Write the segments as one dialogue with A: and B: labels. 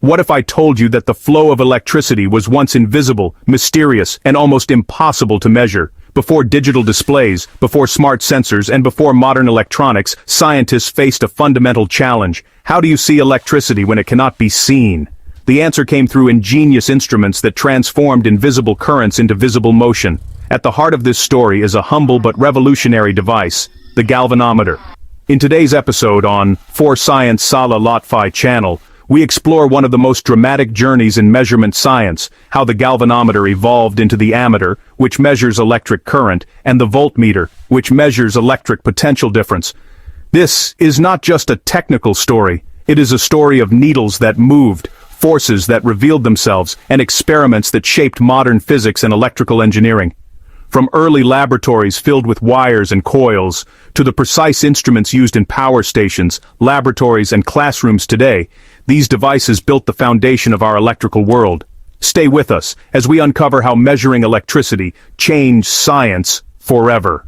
A: What if I told you that the flow of electricity was once invisible, mysterious, and almost impossible to measure? Before digital displays, before smart sensors, and before modern electronics, scientists faced a fundamental challenge. How do you see electricity when it cannot be seen? The answer came through ingenious instruments that transformed invisible currents into visible motion. At the heart of this story is a humble but revolutionary device, the galvanometer. In today's episode on For Science Salah Lotfy channel, we explore one of the most dramatic journeys in measurement science, how the galvanometer evolved into the ammeter, which measures electric current, and the voltmeter, which measures electric potential difference. This is not just a technical story, it is a story of needles that moved, forces that revealed themselves, and experiments that shaped modern physics and electrical engineering. From early laboratories filled with wires and coils, to the precise instruments used in power stations, laboratories, and classrooms today, these devices built the foundation of our electrical world. Stay with us as we uncover how measuring electricity changed science forever.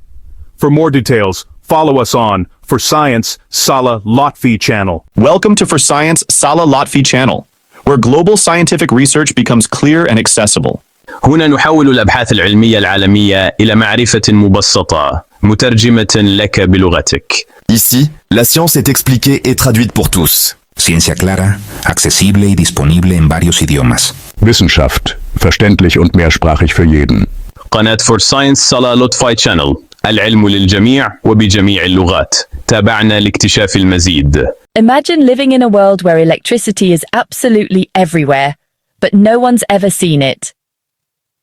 A: For more details, follow us on For Science Salah Lotfy channel.
B: Welcome to For Science Salah Lotfy channel, where global scientific research becomes clear and accessible.
C: هنا نحول الأبحاث العلمية العالمية إلى معرفة مبسطة مترجمة لك بلغتك.
D: Ici, la science est expliquée et traduite pour tous.
E: Ciencia clara, accesible y disponible en varios idiomas.
F: Wissenschaft, verständlich und mehrsprachig für jeden.
C: قناة For Science Salah Lotfy Channel. العلم للجميع وبجميع اللغات. تابعنا لاكتشاف المزيد.
G: Imagine living in a world where electricity is absolutely everywhere, but no one's ever seen it.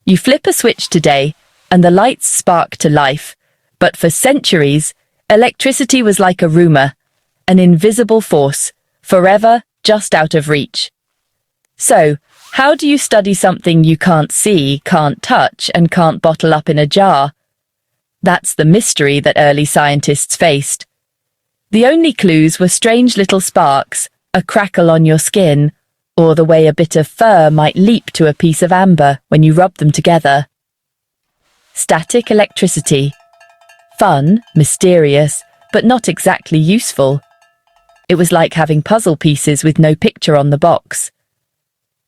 G: You flip a switch today, and the lights spark to life. But for centuries, electricity was like a rumor, an invisible force, forever just out of reach. So, how do you study something you can't see, can't touch, and can't bottle up in a jar? That's the mystery that early scientists faced. The only clues were strange little sparks, a crackle on your skin, or the way a bit of fur might leap to a piece of amber when you rub them together. Static electricity. Fun, mysterious, but not exactly useful. It was like having puzzle pieces with no picture on the box.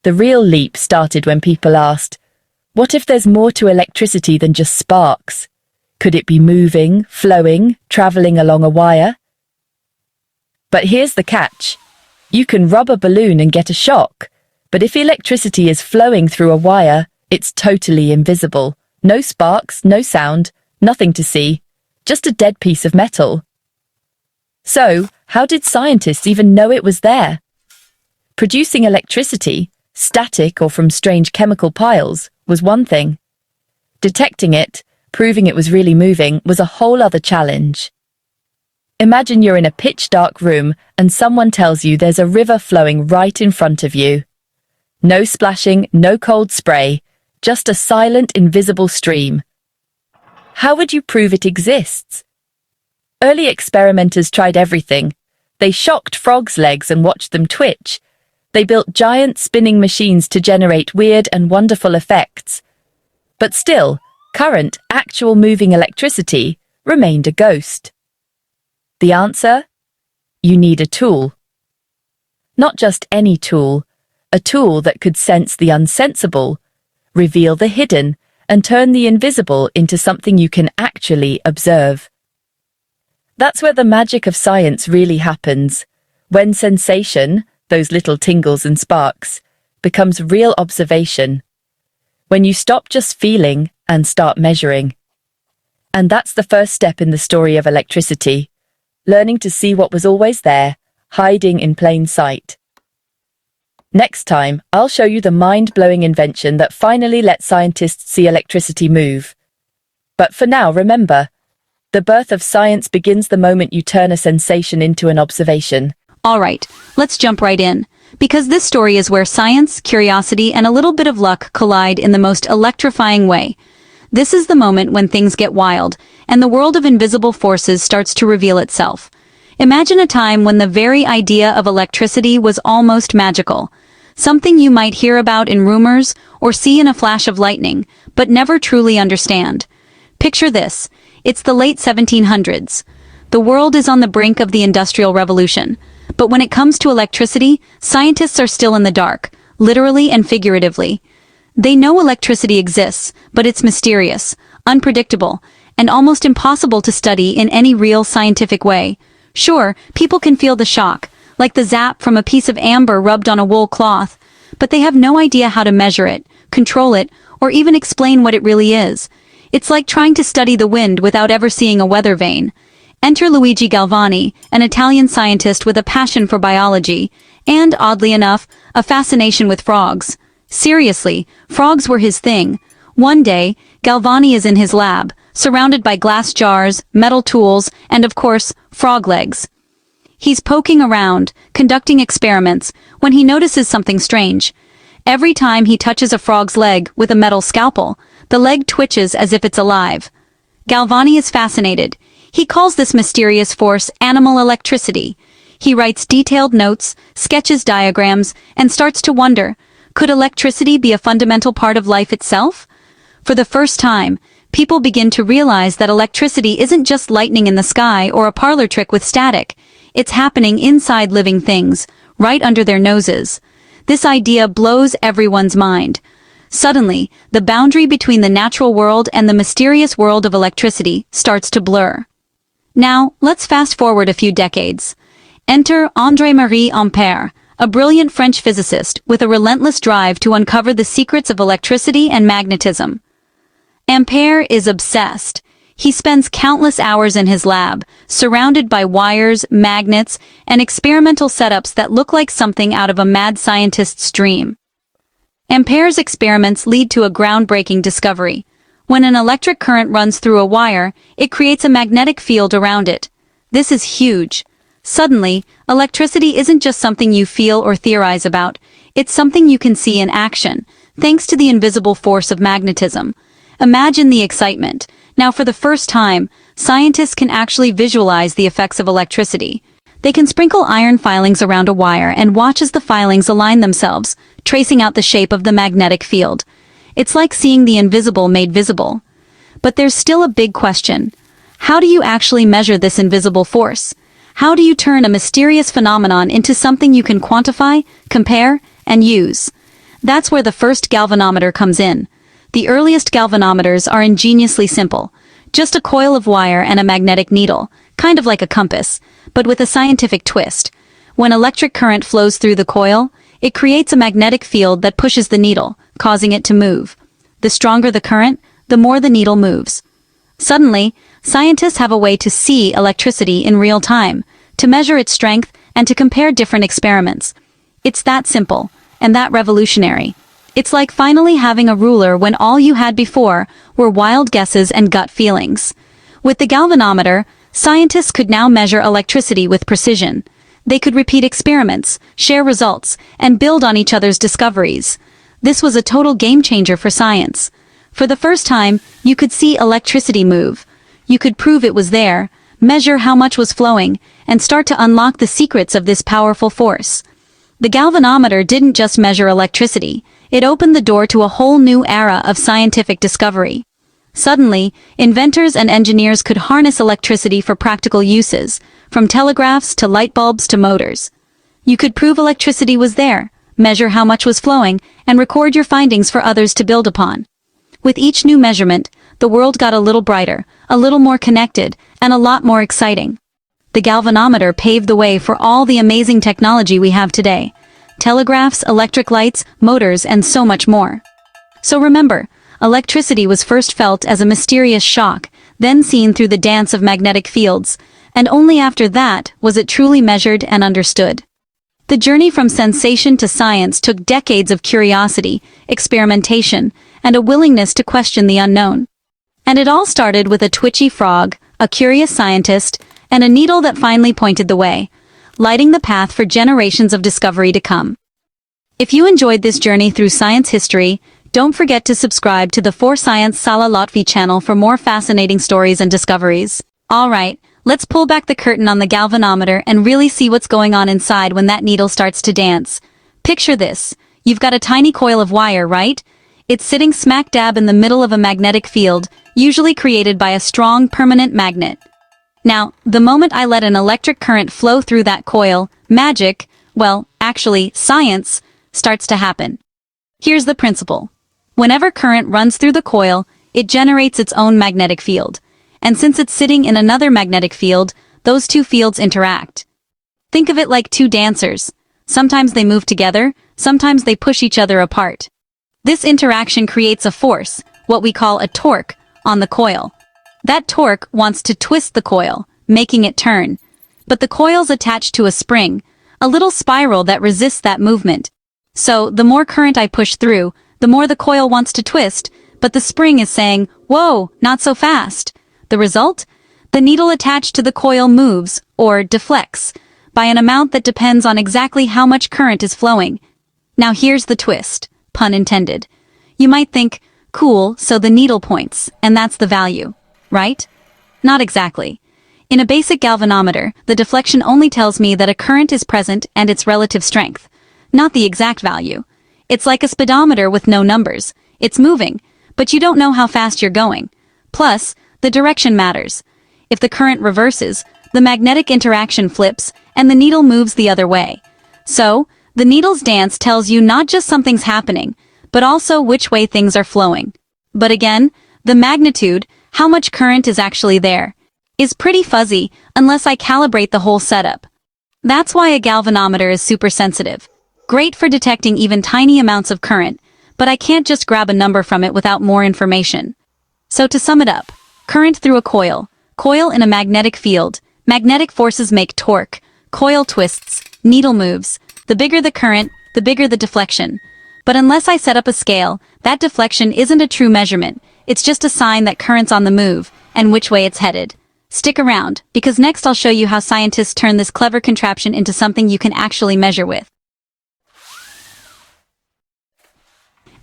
G: The real leap started when people asked, what if there's more to electricity than just sparks? Could it be moving, flowing, travelling along a wire? But here's the catch. You can rub a balloon and get a shock, but if electricity is flowing through a wire, it's totally invisible. No sparks, no sound, nothing to see, just a dead piece of metal. So, how did scientists even know it was there? Producing electricity, static or from strange chemical piles, was one thing. Detecting it, proving it was really moving, was a whole other challenge. Imagine you're in a pitch-dark room and someone tells you there's a river flowing right in front of you. No splashing, no cold spray, just a silent, invisible stream. How would you prove it exists? Early experimenters tried everything. They shocked frogs' legs and watched them twitch. They built giant spinning machines to generate weird and wonderful effects. But still, current, actual moving electricity remained a ghost. The answer? You need a tool. Not just any tool, a tool that could sense the unsensible, reveal the hidden, and turn the invisible into something you can actually observe. That's where the magic of science really happens, when sensation, those little tingles and sparks, becomes real observation, when you stop just feeling and start measuring. And that's the first step in the story of electricity. Learning to see what was always there, hiding in plain sight. Next time, I'll show you the mind-blowing invention that finally let scientists see electricity move. But for now, remember, the birth of science begins the moment you turn a sensation into an observation.
H: All right, let's jump right in, because this story is where science, curiosity, and a little bit of luck collide in the most electrifying way. This is the moment when things get wild, and the world of invisible forces starts to reveal itself. Imagine a time when the very idea of electricity was almost magical. Something you might hear about in rumors or see in a flash of lightning, but never truly understand. Picture this. It's the late 1700s. The world is on the brink of the Industrial Revolution. But when it comes to electricity, scientists are still in the dark, literally and figuratively. They know electricity exists, but it's mysterious, unpredictable, and almost impossible to study in any real scientific way. Sure, people can feel the shock, like the zap from a piece of amber rubbed on a wool cloth, but they have no idea how to measure it, control it, or even explain what it really is. It's like trying to study the wind without ever seeing a weather vane. Enter Luigi Galvani, an Italian scientist with a passion for biology, and, oddly enough, a fascination with frogs. Seriously, frogs were his thing. One day, Galvani is in his lab, surrounded by glass jars, metal tools, and of course, frog legs. He's poking around, conducting experiments, when he notices something strange. Every time he touches a frog's leg with a metal scalpel, the leg twitches as if it's alive. Galvani is fascinated. He calls this mysterious force animal electricity. He writes detailed notes, sketches diagrams, and starts to wonder, could electricity be a fundamental part of life itself? For the first time, people begin to realize that electricity isn't just lightning in the sky or a parlor trick with static. It's happening inside living things, right under their noses. This idea blows everyone's mind. Suddenly, the boundary between the natural world and the mysterious world of electricity starts to blur. Now, let's fast forward a few decades. Enter André-Marie Ampère, a brilliant French physicist with a relentless drive to uncover the secrets of electricity and magnetism. Ampère is obsessed. He spends countless hours in his lab, surrounded by wires, magnets, and experimental setups that look like something out of a mad scientist's dream. Ampère's experiments lead to a groundbreaking discovery. When an electric current runs through a wire, it creates a magnetic field around it. This is huge. Suddenly, electricity isn't just something you feel or theorize about. It's something you can see in action, thanks to the invisible force of magnetism. Imagine the excitement. Now, for the first time, scientists can actually visualize the effects of electricity. They can sprinkle iron filings around a wire and watch as the filings align themselves, tracing out the shape of the magnetic field. It's like seeing the invisible made visible. But there's still a big question. How do you actually measure this invisible force? How do you turn a mysterious phenomenon into something you can quantify, compare, and use? That's where the first galvanometer comes in. The earliest galvanometers are ingeniously simple. Just a coil of wire and a magnetic needle, kind of like a compass, but with a scientific twist. When electric current flows through the coil, it creates a magnetic field that pushes the needle, causing it to move. The stronger the current, the more the needle moves. Suddenly, scientists have a way to see electricity in real time, to measure its strength, and to compare different experiments. It's that simple, and that revolutionary. It's like finally having a ruler when all you had before were wild guesses and gut feelings. With the galvanometer, scientists could now measure electricity with precision. They could repeat experiments, share results, and build on each other's discoveries. This was a total game changer for science. For the first time, you could see electricity move. You could prove it was there, measure how much was flowing, and start to unlock the secrets of this powerful force. The galvanometer didn't just measure electricity. It opened the door to a whole new era of scientific discovery. Suddenly, inventors and engineers could harness electricity for practical uses, from telegraphs to light bulbs to motors. You could prove electricity was there, measure how much was flowing, and record your findings for others to build upon. With each new measurement, the world got a little brighter, a little more connected, and a lot more exciting. The galvanometer paved the way for all the amazing technology we have today. Telegraphs, electric lights, motors, and so much more. So remember, electricity was first felt as a mysterious shock, then seen through the dance of magnetic fields, and only after that was it truly measured and understood. The journey from sensation to science took decades of curiosity, experimentation, and a willingness to question the unknown. And it all started with a twitchy frog, a curious scientist, and a needle that finally pointed the way, lighting the path for generations of discovery to come. If you enjoyed this journey through science history, don't forget to subscribe to the For Science Salah Lotfy channel for more fascinating stories and discoveries. Alright, let's pull back the curtain on the galvanometer and really see what's going on inside when that needle starts to dance. Picture this. You've got a tiny coil of wire, right? It's sitting smack dab in the middle of a magnetic field, usually created by a strong, permanent magnet. Now, the moment I let an electric current flow through that coil, magic, well, actually, science, starts to happen. Here's the principle. Whenever current runs through the coil, it generates its own magnetic field. And since it's sitting in another magnetic field, those two fields interact. Think of it like two dancers. Sometimes they move together, sometimes they push each other apart. This interaction creates a force, what we call a torque, on the coil. That torque wants to twist the coil, making it turn. But the coil's attached to a spring, a little spiral that resists that movement. So, the more current I push through, the more the coil wants to twist, but the spring is saying, whoa, not so fast. The result? The needle attached to the coil moves, or deflects, by an amount that depends on exactly how much current is flowing. Now here's the twist, pun intended. You might think, cool, so the needle points, and that's the value, right? Not exactly. In a basic galvanometer, the deflection only tells me that a current is present and its relative strength, not the exact value. It's like a speedometer with no numbers. It's moving, but you don't know how fast you're going. Plus, the direction matters. If the current reverses, the magnetic interaction flips, and the needle moves the other way. So, the needle's dance tells you not just something's happening, but also which way things are flowing. But again, the magnitude, how much current is actually there, is pretty fuzzy unless I calibrate the whole setup. That's why a galvanometer is super sensitive. Great for detecting even tiny amounts of current, but I can't just grab a number from it without more information. So to sum it up, current through a coil in a magnetic field, magnetic forces make torque, coil twists, needle moves. The bigger the current, the bigger the deflection. But unless I set up a scale, that deflection isn't a true measurement. It's just a sign that current's on the move, and which way it's headed. Stick around, because next I'll show you how scientists turn this clever contraption into something you can actually measure with.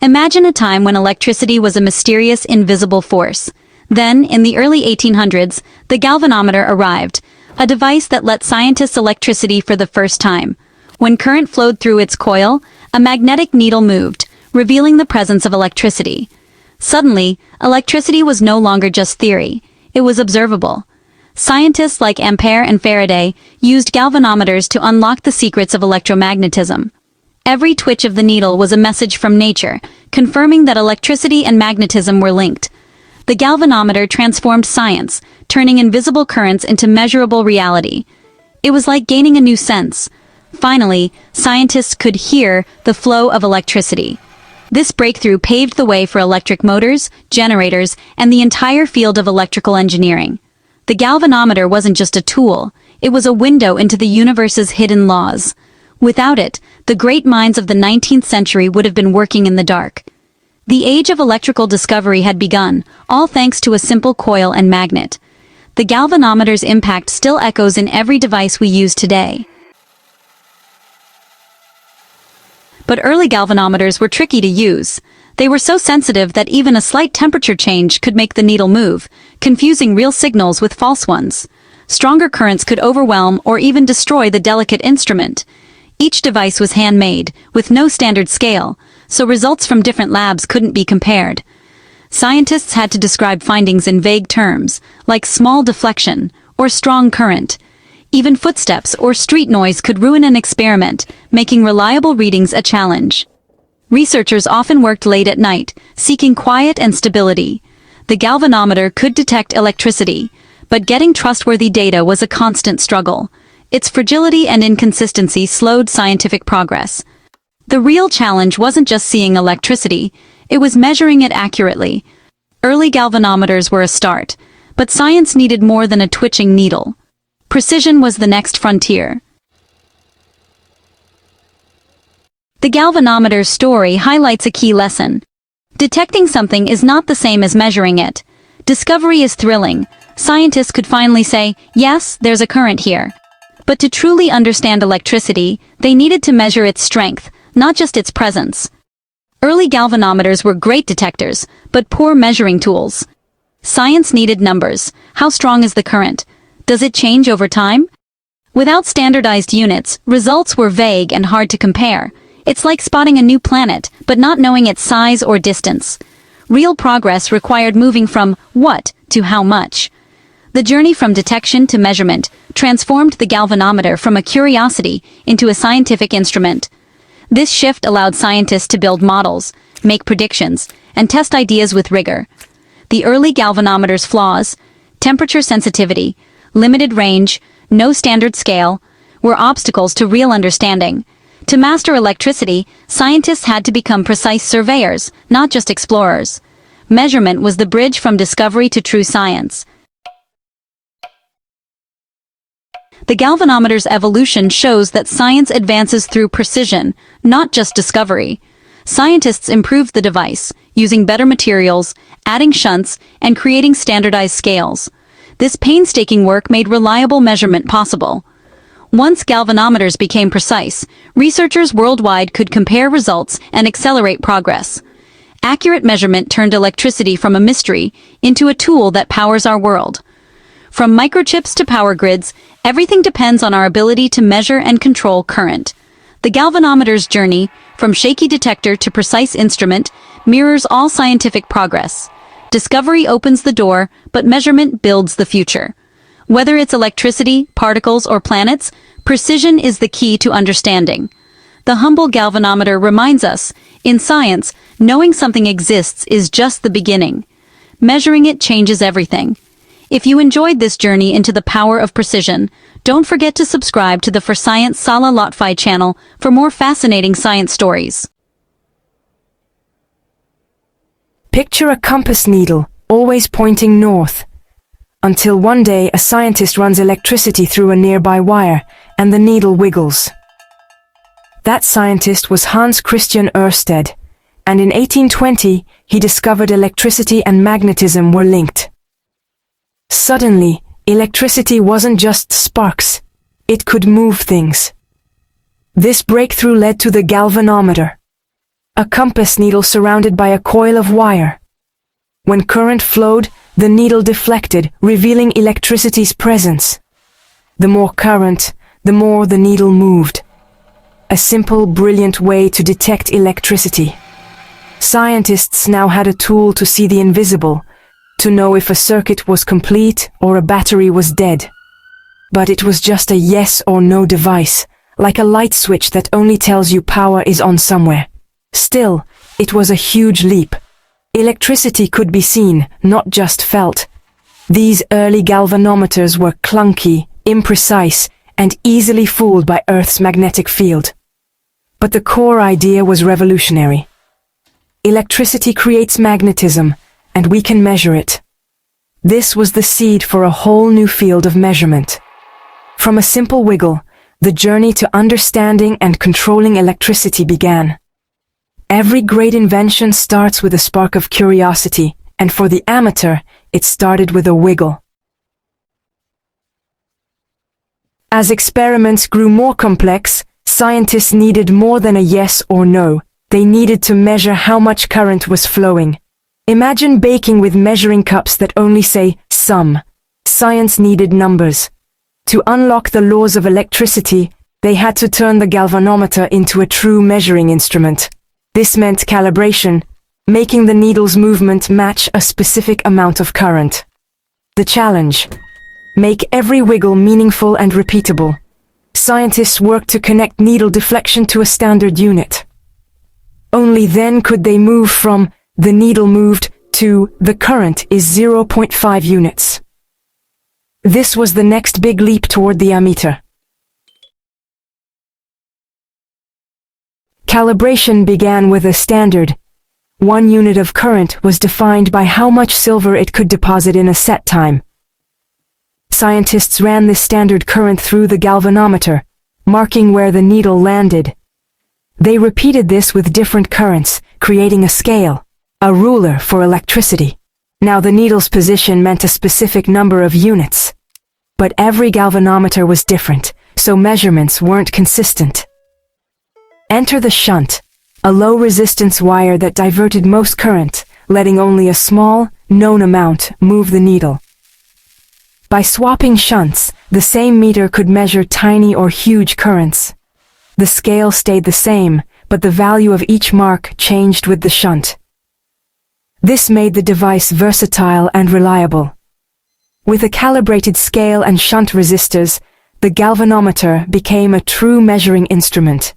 H: Imagine a time when electricity was a mysterious, invisible force. Then, in the early 1800s, the galvanometer arrived, a device that let scientists electricity for the first time. When current flowed through its coil, a magnetic needle moved, revealing the presence of electricity. Suddenly, electricity was no longer just theory, it was observable. Scientists like Ammeter and Faraday used galvanometers to unlock the secrets of electromagnetism. Every twitch of the needle was a message from nature, confirming that electricity and magnetism were linked. The galvanometer transformed science, turning invisible currents into measurable reality. It was like gaining a new sense. Finally, scientists could hear the flow of electricity. This breakthrough paved the way for electric motors, generators, and the entire field of electrical engineering. The galvanometer wasn't just a tool, it was a window into the universe's hidden laws. Without it, the great minds of the 19th century would have been working in the dark. The age of electrical discovery had begun, all thanks to a simple coil and magnet. The galvanometer's impact still echoes in every device we use today. But early galvanometers were tricky to use. They were so sensitive that even a slight temperature change could make the needle move, confusing real signals with false ones. Stronger currents could overwhelm or even destroy the delicate instrument. Each device was handmade, with no standard scale, so results from different labs couldn't be compared. Scientists had to describe findings in vague terms, like small deflection or strong current. Even footsteps or street noise could ruin an experiment, making reliable readings a challenge. Researchers often worked late at night, seeking quiet and stability. The galvanometer could detect electricity, but getting trustworthy data was a constant struggle. Its fragility and inconsistency slowed scientific progress. The real challenge wasn't just seeing electricity, it was measuring it accurately. Early galvanometers were a start, but science needed more than a twitching needle. Precision was the next frontier. The galvanometer's story highlights a key lesson. Detecting something is not the same as measuring it. Discovery is thrilling. Scientists could finally say, yes, there's a current here. But to truly understand electricity, they needed to measure its strength, not just its presence. Early galvanometers were great detectors, but poor measuring tools. Science needed numbers. How strong is the current? Does it change over time? Without standardized units, results were vague and hard to compare. It's like spotting a new planet, but not knowing its size or distance. Real progress required moving from what to how much. The journey from detection to measurement transformed the galvanometer from a curiosity into a scientific instrument. This shift allowed scientists to build models, make predictions, and test ideas with rigor. The early galvanometer's flaws, temperature sensitivity, limited range, no standard scale, were obstacles to real understanding. To master electricity, scientists had to become precise surveyors, not just explorers. Measurement was the bridge from discovery to true science. The galvanometer's evolution shows that science advances through precision, not just discovery. Scientists improved the device, using better materials, adding shunts, and creating standardized scales. This painstaking work made reliable measurement possible. Once galvanometers became precise, researchers worldwide could compare results and accelerate progress. Accurate measurement turned electricity from a mystery into a tool that powers our world. From microchips to power grids, everything depends on our ability to measure and control current. The galvanometer's journey, from shaky detector to precise instrument, mirrors all scientific progress. Discovery opens the door, but measurement builds the future. Whether it's electricity, particles, or planets, precision is the key to understanding. The humble galvanometer reminds us, in science, knowing something exists is just the beginning. Measuring it changes everything. If you enjoyed this journey into the power of precision, don't forget to subscribe to the For Science Salah Lotfy channel for more fascinating science stories.
I: Picture a compass needle, always pointing north. Until one day a scientist runs electricity through a nearby wire, and the needle wiggles. That scientist was Hans Christian Ørsted, and in 1820 he discovered electricity and magnetism were linked. Suddenly, electricity wasn't just sparks, it could move things. This breakthrough led to the galvanometer, a compass needle surrounded by a coil of wire. When current flowed, the needle deflected, revealing electricity's presence. The more current, the more the needle moved. A simple, brilliant way to detect electricity. Scientists now had a tool to see the invisible, to know if a circuit was complete or a battery was dead. But it was just a yes or no device, like a light switch that only tells you power is on somewhere. Still, it was a huge leap. Electricity could be seen, not just felt. These early galvanometers were clunky, imprecise, and easily fooled by Earth's magnetic field. But the core idea was revolutionary. Electricity creates magnetism, and we can measure it. This was the seed for a whole new field of measurement. From a simple wiggle, the journey to understanding and controlling electricity began. Every great invention starts with a spark of curiosity, and for the Ammeter, it started with a wiggle. As experiments grew more complex, scientists needed more than a yes or no. They needed to measure how much current was flowing. Imagine baking with measuring cups that only say some. Science needed numbers. To unlock the laws of electricity, they had to turn the galvanometer into a true measuring instrument. This meant calibration, making the needle's movement match a specific amount of current. The challenge: make every wiggle meaningful and repeatable. Scientists worked to connect needle deflection to a standard unit. Only then could they move from the needle moved to the current is 0.5 units. This was the next big leap toward the ammeter. Calibration began with a standard. 1 unit of current was defined by how much silver it could deposit in a set time. Scientists ran this standard current through the galvanometer, marking where the needle landed. They repeated this with different currents, creating a scale, a ruler for electricity. Now the needle's position meant a specific number of units. But every galvanometer was different, so measurements weren't consistent. Enter the shunt, a low-resistance wire that diverted most current, letting only a small, known amount move the needle. By swapping shunts, the same meter could measure tiny or huge currents. The scale stayed the same, but the value of each mark changed with the shunt. This made the device versatile and reliable. With a calibrated scale and shunt resistors, the galvanometer became a true measuring instrument.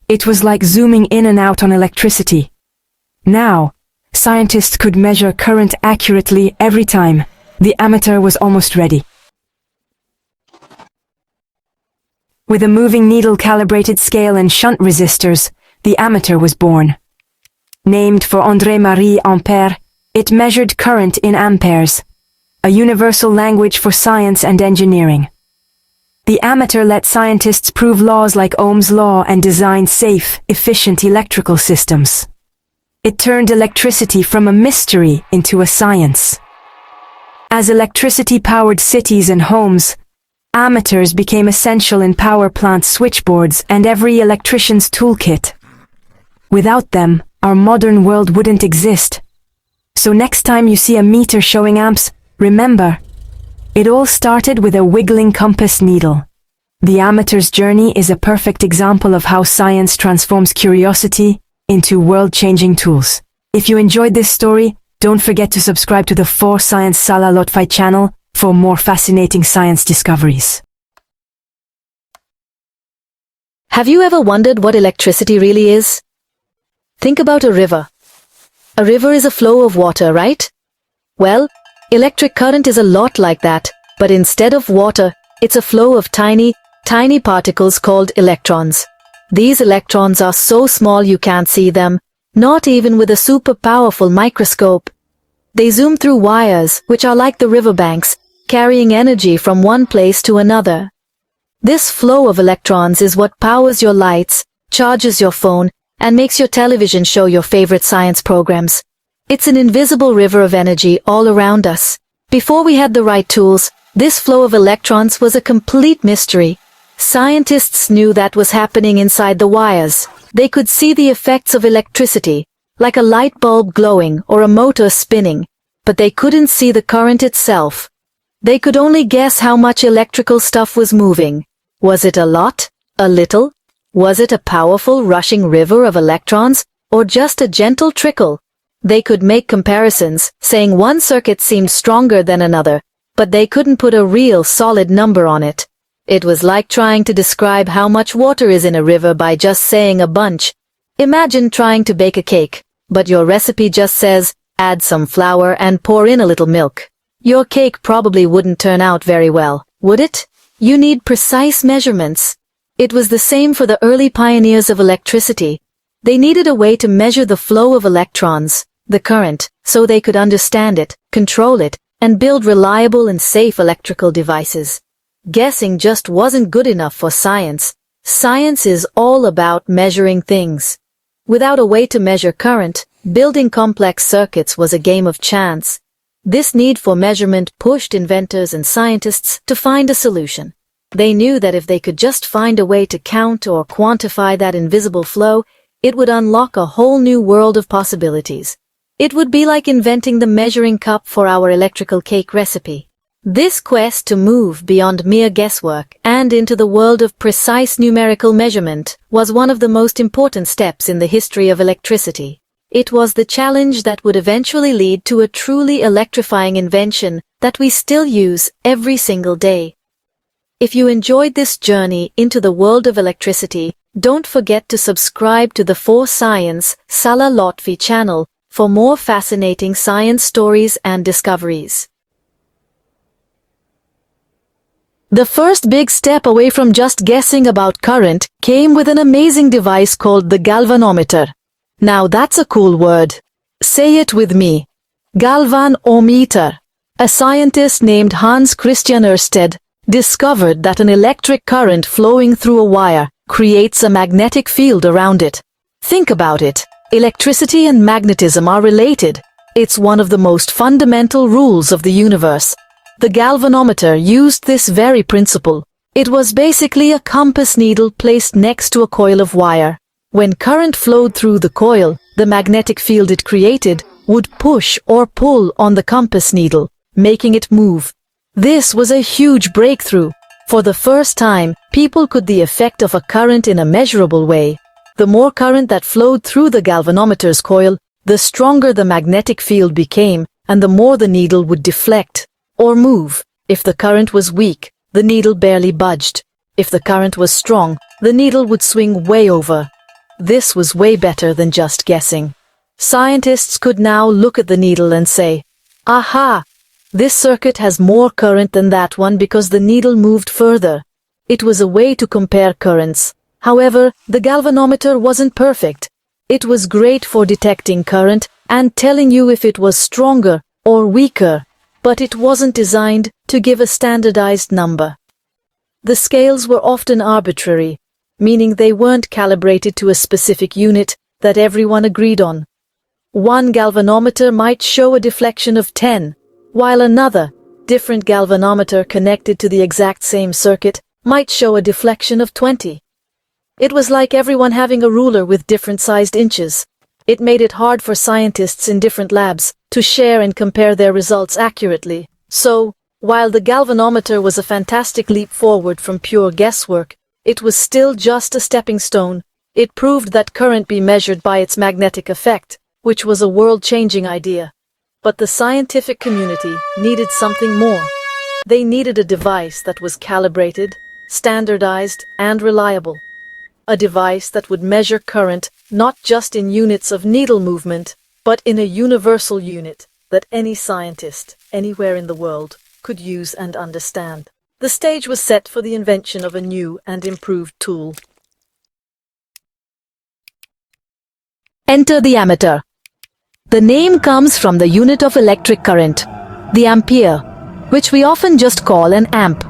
I: It was like zooming in and out on electricity. Now, scientists could measure current accurately every time. The ammeter was almost ready. With a moving needle calibrated scale and shunt resistors, the ammeter was born. Named for André-Marie Ampère, it measured current in amperes, a universal language for science and engineering. The ammeter let scientists prove laws like Ohm's law and design safe, efficient electrical systems. It turned electricity from a mystery into a science. As electricity powered cities and homes, ammeters became essential in power plant switchboards and every electrician's toolkit. Without them, our modern world wouldn't exist. So next time you see a meter showing amps, remember, it all started with a wiggling compass needle. The ammeter's journey is a perfect example of how science transforms curiosity into world-changing tools. If you enjoyed this story, don't forget to subscribe to the For Science Salah Lotfy channel for more fascinating science discoveries.
J: Have you ever wondered what electricity really is? Think about a river. A river is a flow of water, right? Well, electric current is a lot like that, but instead of water, it's a flow of tiny particles called electrons. These electrons are so small you can't see them, not even with a super powerful microscope. They zoom through wires, which are like the riverbanks, carrying energy from one place to another. This flow of electrons is what powers your lights, charges your phone, and makes your television show your favorite science programs. It's an invisible river of energy all around us. Before we had the right tools, this flow of electrons was a complete mystery. Scientists knew that was happening inside the wires. They could see the effects of electricity, like a light bulb glowing or a motor spinning, but they couldn't see the current itself. They could only guess how much electrical stuff was moving. Was it a lot? A little? Was it a powerful rushing river of electrons, or just a gentle trickle? They could make comparisons, saying one circuit seemed stronger than another, but they couldn't put a real solid number on it. It was like trying to describe how much water is in a river by just saying a bunch. Imagine trying to bake a cake, but your recipe just says, add some flour and pour in a little milk. Your cake probably wouldn't turn out very well, would it? You need precise measurements. It was the same for the early pioneers of electricity. They needed a way to measure the flow of electrons, the current, so they could understand it, control it, and build reliable and safe electrical devices. Guessing just wasn't good enough for science. Science is all about measuring things. Without a way to measure current, building complex circuits was a game of chance. This need for measurement pushed inventors and scientists to find a solution. They knew that if they could just find a way to count or quantify that invisible flow, it would unlock a whole new world of possibilities. It would be like inventing the measuring cup for our electrical cake recipe. This quest to move beyond mere guesswork and into the world of precise numerical measurement was one of the most important steps in the history of electricity. It was the challenge that would eventually lead to a truly electrifying invention that we still use every single day. If you enjoyed this journey into the world of electricity, don't forget to subscribe to the For Science Salah Lotfy channel for more fascinating science stories and discoveries. The first big step away from just guessing about current came with an amazing device called the galvanometer. Now that's a cool word. Say it with me. Galvanometer. A scientist named Hans Christian Ørsted discovered that an electric current flowing through a wire creates a magnetic field around it. Think about it. Electricity and magnetism are related. It's one of the most fundamental rules of the universe. The galvanometer used this very principle. It was basically a compass needle placed next to a coil of wire. When current flowed through the coil, the magnetic field it created would push or pull on the compass needle, making it move. This was a huge breakthrough. For the first time, people could see the effect of a current in a measurable way. The more current that flowed through the galvanometer's coil, the stronger the magnetic field became, and the more the needle would deflect. or move. If the current was weak, the needle barely budged. If the current was strong, the needle would swing way over. This was way better than just guessing. Scientists could now look at the needle and say, "Aha! This circuit has more current than that one because the needle moved further." It was a way to compare currents. However, the galvanometer wasn't perfect. It was great for detecting current and telling you if it was stronger or weaker, but it wasn't designed to give a standardized number. The scales were often arbitrary, meaning they weren't calibrated to a specific unit that everyone agreed on. One galvanometer might show a deflection of 10, while another, different galvanometer connected to the exact same circuit might show a deflection of 20. It was like everyone having a ruler with different sized inches. It made it hard for scientists in different labs to share and compare their results accurately. So, while the galvanometer was a fantastic leap forward from pure guesswork, it was still just a stepping stone. It proved that current be measured by its magnetic effect, which was a world-changing idea. But the scientific community needed something more. They needed a device that was calibrated, standardized, and reliable. A device that would measure current not just in units of needle movement, but in a universal unit that any scientist, anywhere in the world, could use and understand. The stage was set for the invention of a new and improved tool. Enter the ammeter. The name comes from the unit of electric current, the ampere, which we often just call an amp.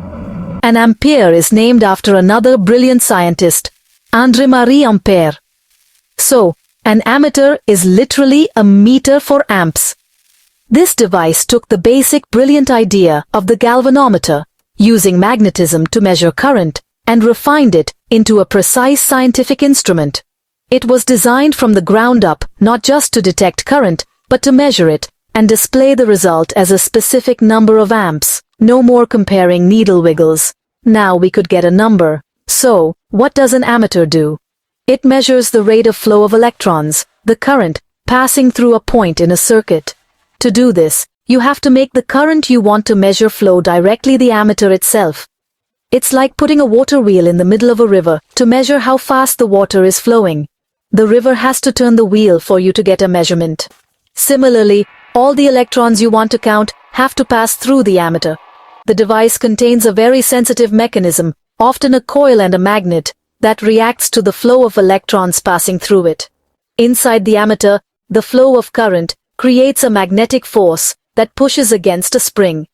J: An ampere is named after another brilliant scientist, André-Marie Ampère. So, an ammeter is literally a meter for amps. This device took the basic brilliant idea of the galvanometer, using magnetism to measure current, and refined it into a precise scientific instrument. It was designed from the ground up not just to detect current, but to measure it, and display the result as a specific number of amps. No more comparing needle wiggles. Now we could get a number. So, what does an ammeter do? It measures the rate of flow of electrons, the current, passing through a point in a circuit. To do this, you have to make the current you want to measure flow directly the ammeter itself. It's like putting a water wheel in the middle of a river to measure how fast the water is flowing. The river has to turn the wheel for you to get a measurement. Similarly, all the electrons you want to count have to pass through the ammeter. The device contains a very sensitive mechanism, often a coil and a magnet, that reacts to the flow of electrons passing through it. Inside the ammeter, the flow of current creates a magnetic force that pushes against a spring.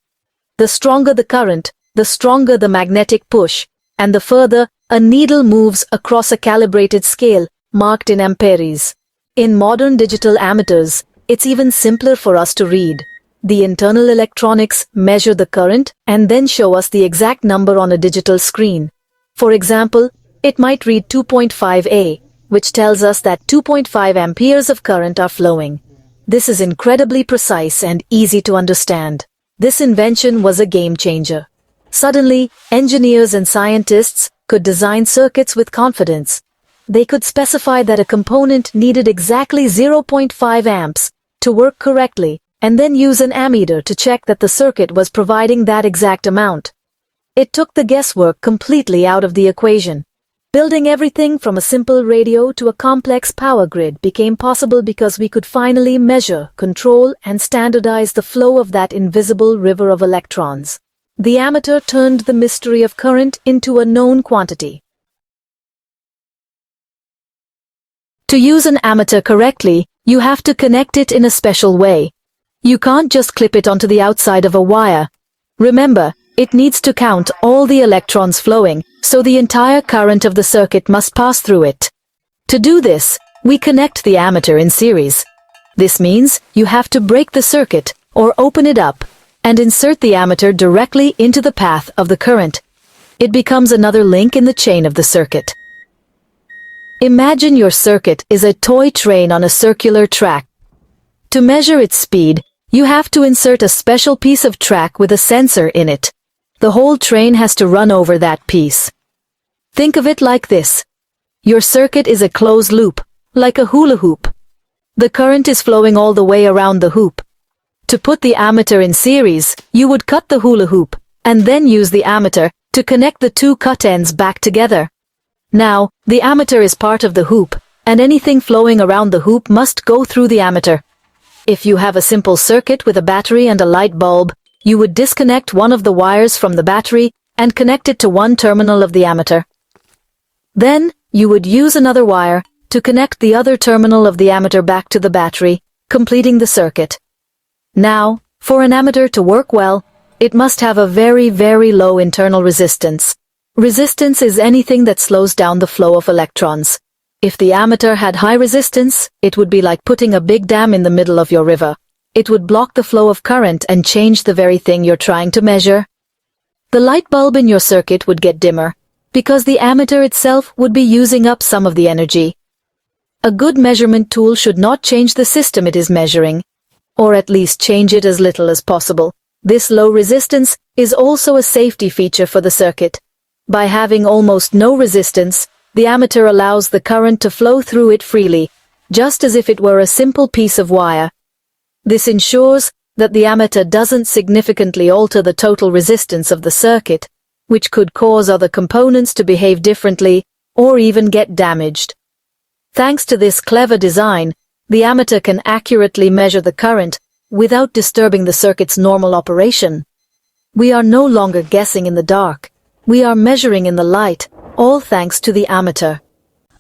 J: The stronger the current, the stronger the magnetic push, and the further a needle moves across a calibrated scale marked in amperes. In modern digital ammeters, it's even simpler for us to read. The internal electronics measure the current and then show us the exact number on a digital screen. For example, it might read 2.5 A, which tells us that 2.5 amperes of current are flowing. This is incredibly precise and easy to understand. This invention was a game changer. Suddenly, engineers and scientists could design circuits with confidence. They could specify that a component needed exactly 0.5 amps to work correctly, and then use an ammeter to check that the circuit was providing that exact amount. It took the guesswork completely out of the equation. Building everything from a simple radio to a complex power grid became possible because we could finally measure, control, and standardize the flow of that invisible river of electrons. The ammeter turned the mystery of current into a known quantity. To use an ammeter correctly, you have to connect it in a special way. You can't just clip it onto the outside of a wire. Remember, it needs to count all the electrons flowing, so the entire current of the circuit must pass through it. To do this, we connect the ammeter in series. This means you have to break the circuit, or open it up, and insert the ammeter directly into the path of the current. It becomes another link in the chain of the circuit. Imagine your circuit is a toy train on a circular track. To measure its speed, you have to insert a special piece of track with a sensor in it. The whole train has to run over that piece. Think of it like this. Your circuit is a closed loop, like a hula hoop. The current is flowing all the way around the hoop. To put the ammeter in series, you would cut the hula hoop, and then use the ammeter to connect the two cut ends back together. Now, the ammeter is part of the hoop, and anything flowing around the hoop must go through the ammeter. If you have a simple circuit with a battery and a light bulb, you would disconnect one of the wires from the battery and connect it to one terminal of the ammeter. Then, you would use another wire to connect the other terminal of the ammeter back to the battery, completing the circuit. Now, for an ammeter to work well, it must have a very, very low internal resistance. Resistance is anything that slows down the flow of electrons. If the ammeter had high resistance, it would be like putting a big dam in the middle of your river. It would block the flow of current and change the very thing you're trying to measure. The light bulb in your circuit would get dimmer, because the ammeter itself would be using up some of the energy. A good measurement tool should not change the system it is measuring, or at least change it as little as possible. This low resistance is also a safety feature for the circuit. By having almost no resistance, the ammeter allows the current to flow through it freely, just as if it were a simple piece of wire. This ensures that the ammeter doesn't significantly alter the total resistance of the circuit, which could cause other components to behave differently or even get damaged. Thanks to this clever design, the ammeter can accurately measure the current without disturbing the circuit's normal operation. We are no longer guessing in the dark. We are measuring in the light, all thanks to the ammeter.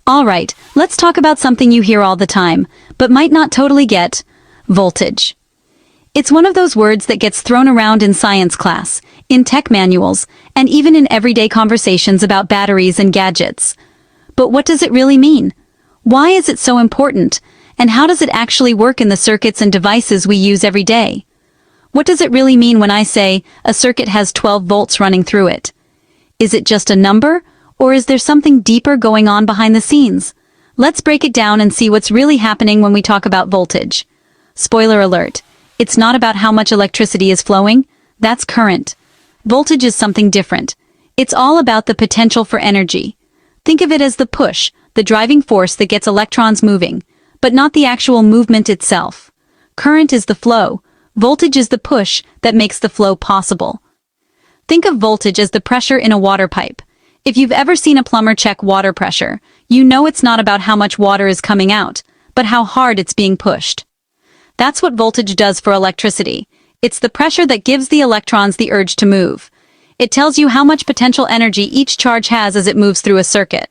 H: Alright, let's talk about something you hear all the time, but might not totally get: voltage. It's one of those words that gets thrown around in science class, in tech manuals, and even in everyday conversations about batteries and gadgets. But what does it really mean? Why is it so important? And how does it actually work in the circuits and devices we use every day? What does it really mean when I say a circuit has 12 volts running through it? Is it just a number, or is there something deeper going on behind the scenes? Let's break it down and see what's really happening when we talk about voltage. Spoiler alert, it's not about how much electricity is flowing, that's current. Voltage is something different. It's all about the potential for energy. Think of it as the push, the driving force that gets electrons moving, but not the actual movement itself. Current is the flow, voltage is the push that makes the flow possible. Think of voltage as the pressure in a water pipe. If you've ever seen a plumber check water pressure, you know it's not about how much water is coming out, but how hard it's being pushed. That's what voltage does for electricity. It's the pressure that gives the electrons the urge to move. It tells you how much potential energy each charge has as it moves through a circuit.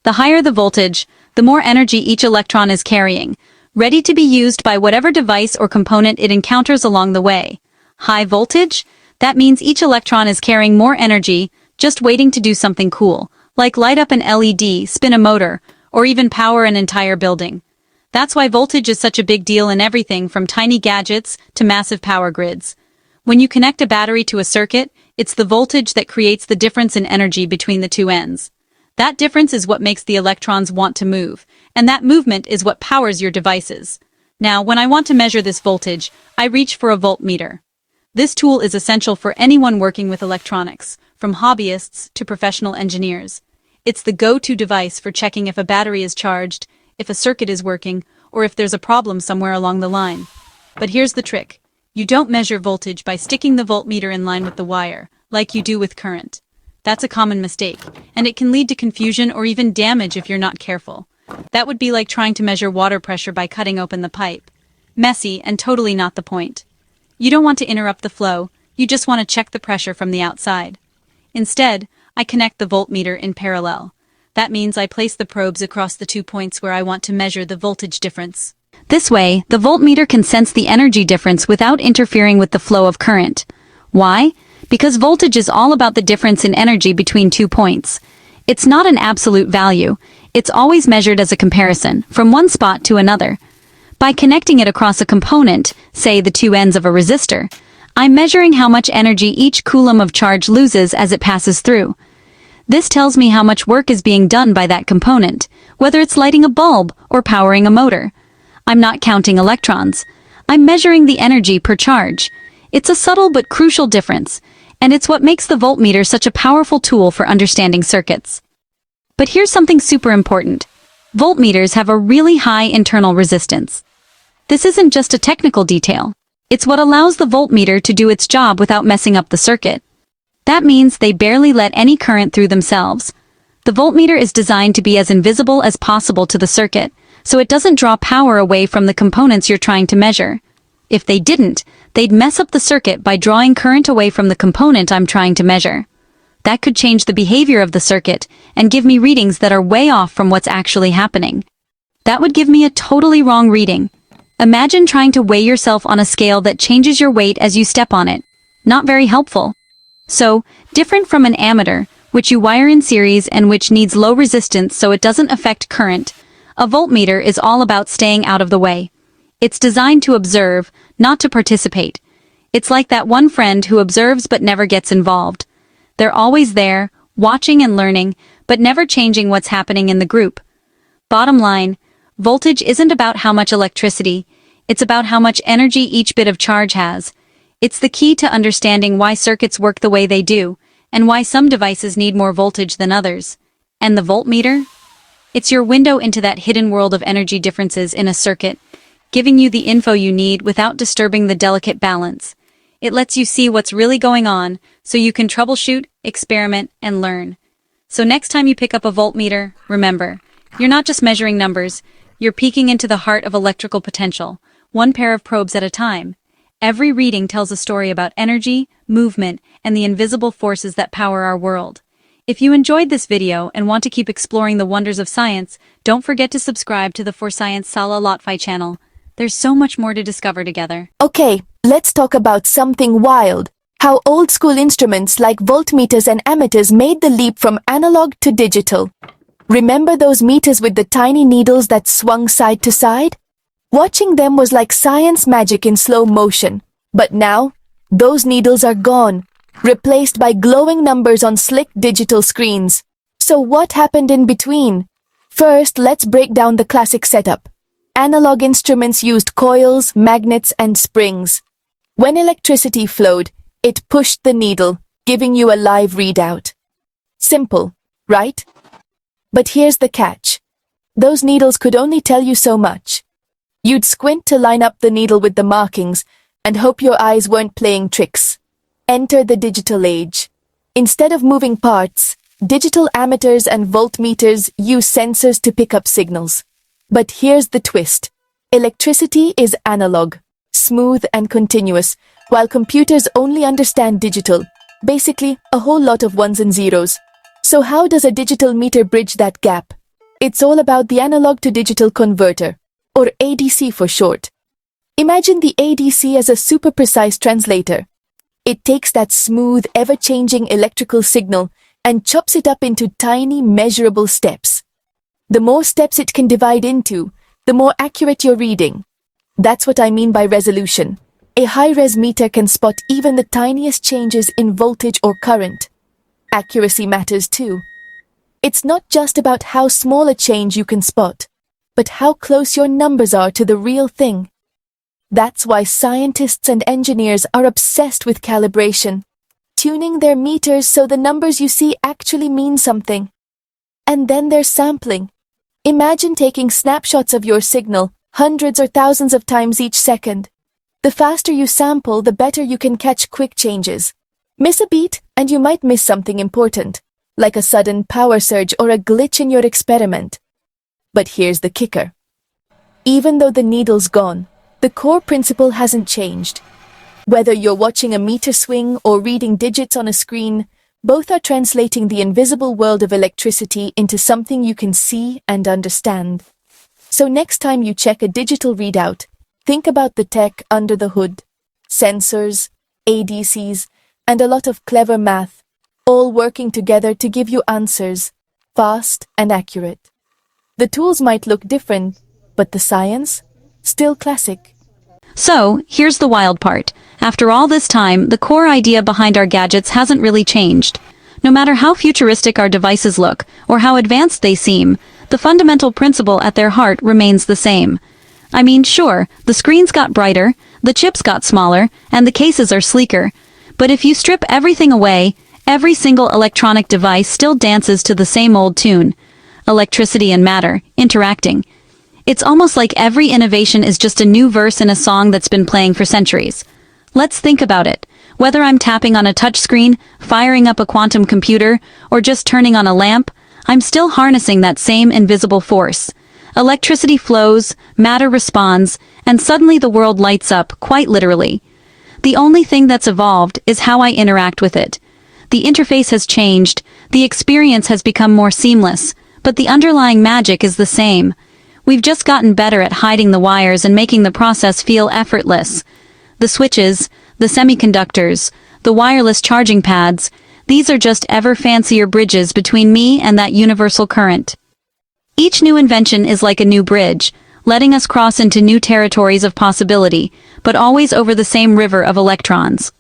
H: The higher the voltage, the more energy each electron is carrying, ready to be used by whatever device or component it encounters along the way. High voltage? That means each electron is carrying more energy, just waiting to do something cool, like light up an LED, spin a motor, or even power an entire building. That's why voltage is such a big deal in everything from tiny gadgets to massive power grids. When you connect a battery to a circuit, it's the voltage that creates the difference in energy between the two ends. That difference is what makes the electrons want to move, and that movement is what powers your devices. Now, when I want to measure this voltage, I reach for a voltmeter. This tool is essential for anyone working with electronics, from hobbyists to professional engineers. It's the go-to device for checking if a battery is charged, if a circuit is working, or if there's a problem somewhere along the line. But here's the trick. You don't measure voltage by sticking the voltmeter in line with the wire, like you do with current. That's a common mistake, and it can lead to confusion or even damage if you're not careful. That would be like trying to measure water pressure by cutting open the pipe. Messy and totally not the point. You don't want to interrupt the flow, you just want to check the pressure from the outside. Instead, I connect the voltmeter in parallel. That means I place the probes across the 2 points where I want to measure the voltage difference. This way, the voltmeter can sense the energy difference without interfering with the flow of current. Why? Because voltage is all about the difference in energy between 2 points. It's not an absolute value. It's always measured as a comparison, from one spot to another. By connecting it across a component, say the two ends of a resistor, I'm measuring how much energy each coulomb of charge loses as it passes through. This tells me how much work is being done by that component, whether it's lighting a bulb or powering a motor. I'm not counting electrons. I'm measuring the energy per charge. It's a subtle but crucial difference, and it's what makes the voltmeter such a powerful tool for understanding circuits. But here's something super important. Voltmeters have a really high internal resistance. This isn't just a technical detail. It's what allows the voltmeter to do its job without messing up the circuit. That means they barely let any current through themselves. The voltmeter is designed to be as invisible as possible to the circuit, so it doesn't draw power away from the components you're trying to measure. If they didn't, they'd mess up the circuit by drawing current away from the component I'm trying to measure. That could change the behavior of the circuit and give me readings that are way off from what's actually happening. That would give me a totally wrong reading. Imagine trying to weigh yourself on a scale that changes your weight as you step on it. Not very helpful. So, different from an ammeter, which you wire in series and which needs low resistance so it doesn't affect current, a voltmeter is all about staying out of the way. It's designed to observe, not to participate. It's like that one friend who observes but never gets involved. They're always there, watching and learning, but never changing what's happening in the group. Bottom line, voltage isn't about how much electricity, it's about how much energy each bit of charge has. It's the key to understanding why circuits work the way they do, and why some devices need more voltage than others. And the voltmeter? It's your window into that hidden world of energy differences in a circuit, giving you the info you need without disturbing the delicate balance. It lets you see what's really going on, so you can troubleshoot, experiment, and learn. So next time you pick up a voltmeter, remember, you're not just measuring numbers, you're peeking into the heart of electrical potential, one pair of probes at a time. Every reading tells a story about energy, movement, and the invisible forces that power our world. If you enjoyed this video and want to keep exploring the wonders of science, don't forget to subscribe to the For Science Salah Lotfy channel. There's so much more to discover together.
K: Okay, let's talk about something wild. How old-school instruments like voltmeters and ammeters made the leap from analog to digital. Remember those meters with the tiny needles that swung side to side? Watching them was like science magic in slow motion. But now, those needles are gone, replaced by glowing numbers on slick digital screens. So what happened in between? First, let's break down the classic setup. Analog instruments used coils, magnets, and springs. When electricity flowed, it pushed the needle, giving you a live readout. Simple, right? But here's the catch. Those needles could only tell you so much. You'd squint to line up the needle with the markings and hope your eyes weren't playing tricks. Enter the digital age. Instead of moving parts, digital ammeters and voltmeters use sensors to pick up signals. But here's the twist. Electricity is analog, smooth and continuous, while computers only understand digital, basically a whole lot of ones and zeros. So how does a digital meter bridge that gap? It's all about the analog to digital converter, or ADC for short. Imagine the ADC as a super precise translator. It takes that smooth, ever-changing electrical signal and chops it up into tiny, measurable steps. The more steps it can divide into, the more accurate your reading. That's what I mean by resolution. A high-res meter can spot even the tiniest changes in voltage or current. Accuracy matters too. It's not just about how small a change you can spot, but how close your numbers are to the real thing. That's why scientists and engineers are obsessed with calibration, tuning their meters so the numbers you see actually mean something. And then there's sampling. Imagine taking snapshots of your signal hundreds or thousands of times each second. The faster you sample, the better you can catch quick changes. Miss a beat, and you might miss something important, like a sudden power surge or a glitch in your experiment. But here's the kicker. Even though the needle's gone, the core principle hasn't changed. Whether you're watching a meter swing or reading digits on a screen, both are translating the invisible world of electricity into something you can see and understand. So next time you check a digital readout, think about the tech under the hood. Sensors, ADCs, and a lot of clever math, all working together to give you answers, fast and accurate. The tools might look different, but the science? Still classic.
H: So, here's the wild part. After all this time, the core idea behind our gadgets hasn't really changed. No matter how futuristic our devices look, or how advanced they seem, the fundamental principle at their heart remains the same. I mean, sure, the screens got brighter, the chips got smaller, and the cases are sleeker. But if you strip everything away, every single electronic device still dances to the same old tune. Electricity and matter, interacting. It's almost like every innovation is just a new verse in a song that's been playing for centuries. Let's think about it. Whether I'm tapping on a touchscreen, firing up a quantum computer, or just turning on a lamp, I'm still harnessing that same invisible force. Electricity flows, matter responds, and suddenly the world lights up, quite literally. The only thing that's evolved is how I interact with it. The interface has changed, the experience has become more seamless, but the underlying magic is the same. We've just gotten better at hiding the wires and making the process feel effortless. The switches, the semiconductors, the wireless charging pads, these are just ever fancier bridges between me and that universal current. Each new invention is like a new bridge, letting us cross into new territories of possibility, but always over the same river of electrons.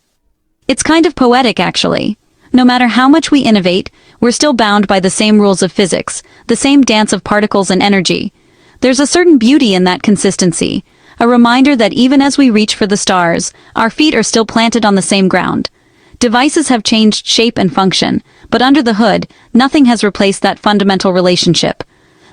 H: It's kind of poetic, actually. No matter how much we innovate, we're still bound by the same rules of physics, the same dance of particles and energy. There's a certain beauty in that consistency, a reminder that even as we reach for the stars, our feet are still planted on the same ground. Devices have changed shape and function, but under the hood, nothing has replaced that fundamental relationship.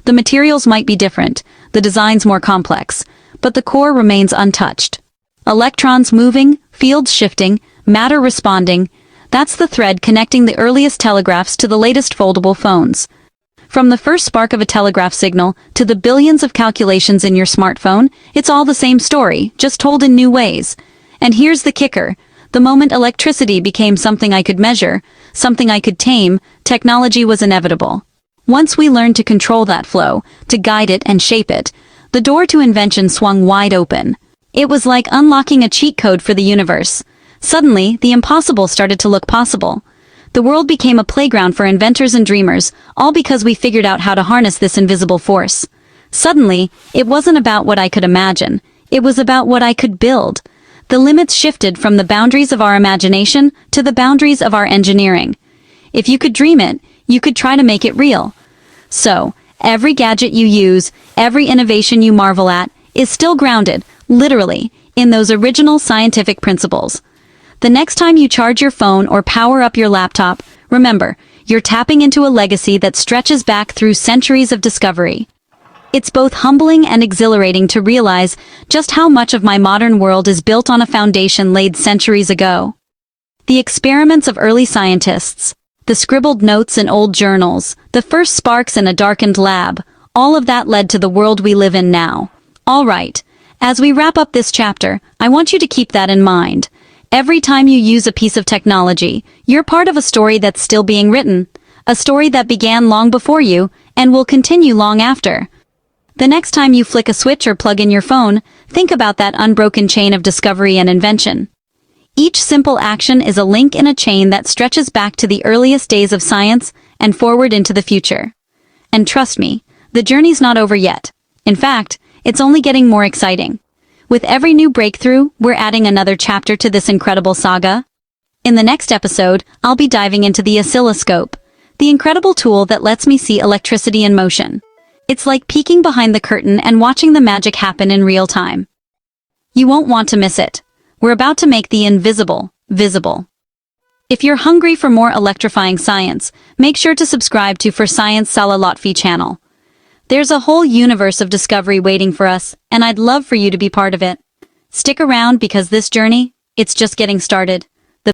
H: The materials might be different, the designs more complex, but the core remains untouched. Electrons moving, fields shifting, matter responding, that's the thread connecting the earliest telegraphs to the latest foldable phones. From the first spark of a telegraph signal to the billions of calculations in your smartphone, it's all the same story, just told in new ways. And here's the kicker. The moment electricity became something I could measure, something I could tame, technology was inevitable. Once we learned to control that flow, to guide it and shape it, the door to invention swung wide open. It was like unlocking a cheat code for the universe. Suddenly, the impossible started to look possible. The world became a playground for inventors and dreamers, all because we figured out how to harness this invisible force. Suddenly, it wasn't about what I could imagine. It was about what I could build. The limits shifted from the boundaries of our imagination to the boundaries of our engineering. If you could dream it, you could try to make it real. So, every gadget you use, every innovation you marvel at, is still grounded, literally, in those original scientific principles. The next time you charge your phone or power up your laptop, remember, you're tapping into a legacy that stretches back through centuries of discovery. It's both humbling and exhilarating to realize just how much of my modern world is built on a foundation laid centuries ago. The experiments of early scientists, the scribbled notes in old journals, the first sparks in a darkened lab, all of that led to the world we live in now. All right, as we wrap up this chapter, I want you to keep that in mind. Every time you use a piece of technology, you're part of a story that's still being written, a story that began long before you and will continue long after. The next time you flick a switch or plug in your phone, think about that unbroken chain of discovery and invention. Each simple action is a link in a chain that stretches back to the earliest days of science and forward into the future. And trust me, the journey's not over yet. In fact, it's only getting more exciting. With every new breakthrough, we're adding another chapter to this incredible saga. In the next episode, I'll be diving into the oscilloscope, the incredible tool that lets me see electricity in motion. It's like peeking behind the curtain and watching the magic happen in real time. You won't want to miss it. We're about to make the invisible visible. If you're hungry for more electrifying science, make sure to subscribe to For Science Salah Lotfy channel. There's a whole universe of discovery waiting for us, and I'd love for you to be part of it. Stick around because this journey, it's just getting started.